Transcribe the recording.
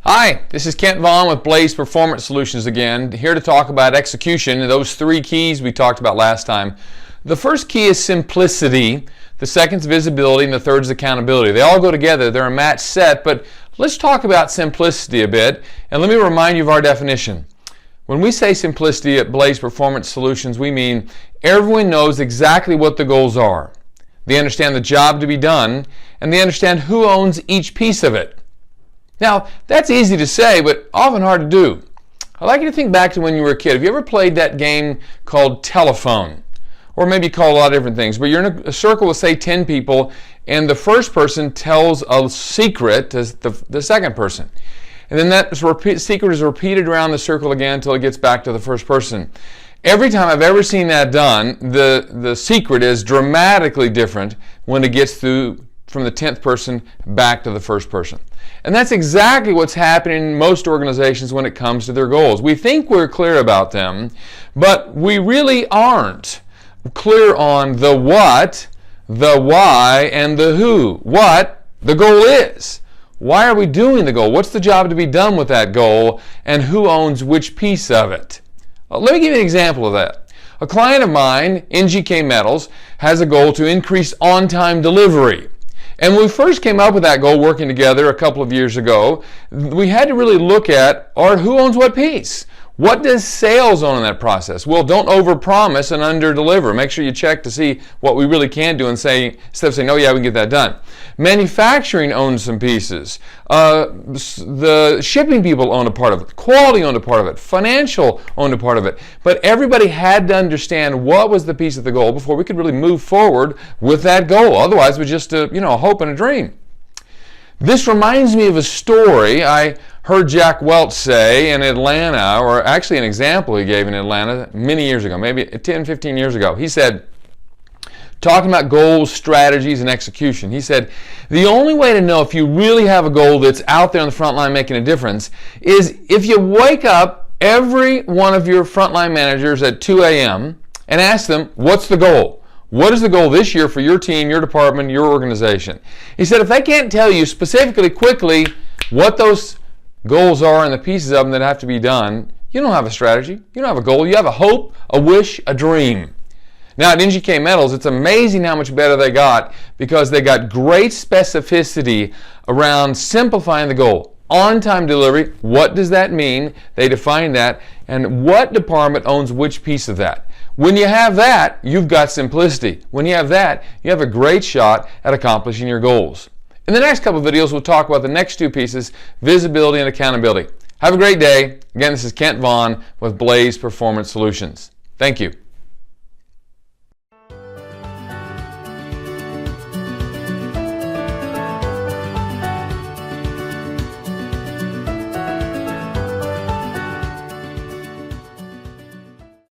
Hi, this is Kent Vaughn with Blaze Performance Solutions again, here to talk about execution, those three keys we talked about last time. The first key is simplicity, the second is visibility, and the third is accountability. They all go together, they're a match set, but let's talk about simplicity a bit, and let me remind you of our definition. When we say simplicity at Blaze Performance Solutions, we mean everyone knows exactly what the goals are. They understand the job to be done, and they understand who owns each piece of it. Now, that's easy to say, but often hard to do. I'd like you to think back to when you were a kid. Have you ever played that game called telephone? Or maybe called a lot of different things, but you're in a circle with, say, 10 people, and the first person tells a secret to the second person. And then that secret is repeated around the circle again until it gets back to the first person. Every time I've ever seen that done, the secret is dramatically different when it gets through from the 10th person back to the first person. And that's exactly what's happening in most organizations when it comes to their goals. We think we're clear about them, but we really aren't clear on the what, the why, and the who. What the goal is. Why are we doing the goal? What's the job to be done with that goal? And who owns which piece of it? Let me give you an example of that. A client of mine, NGK Metals, has a goal to increase on-time delivery. And when we first came up with that goal working together a couple of years ago, we had to really look at who owns what piece. What does sales own in that process? Well, don't overpromise and underdeliver. Make sure you check to see what we really can do and say, instead of saying, oh yeah, we can get that done. Manufacturing owns some pieces. The shipping people own a part of it. Quality owned a part of it. Financial owned a part of it. But everybody had to understand what was the piece of the goal before we could really move forward with that goal. Otherwise, it was just a hope and a dream. This reminds me of a story I heard Jack Welch say in Atlanta, or actually an example he gave in Atlanta many years ago, maybe 10, 15 years ago. He said, talking about goals, strategies, and execution, he said, the only way to know if you really have a goal that's out there on the front line making a difference is if you wake up every one of your frontline managers at 2 a.m. and ask them, what's the goal? What is the goal this year for your team, your department, your organization? He said if they can't tell you specifically, quickly, what those goals are and the pieces of them that have to be done, you don't have a strategy. You don't have a goal. You have a hope, a wish, a dream. Now at NGK Metals, it's amazing how much better they got because they got great specificity around simplifying the goal. On-time delivery, what does that mean? They define that. And what department owns which piece of that? When you have that, you've got simplicity. When you have that, you have a great shot at accomplishing your goals. In the next couple of videos, we'll talk about the next two pieces, visibility and accountability. Have a great day. Again, this is Kent Vaughn with Blaze Performance Solutions. Thank you.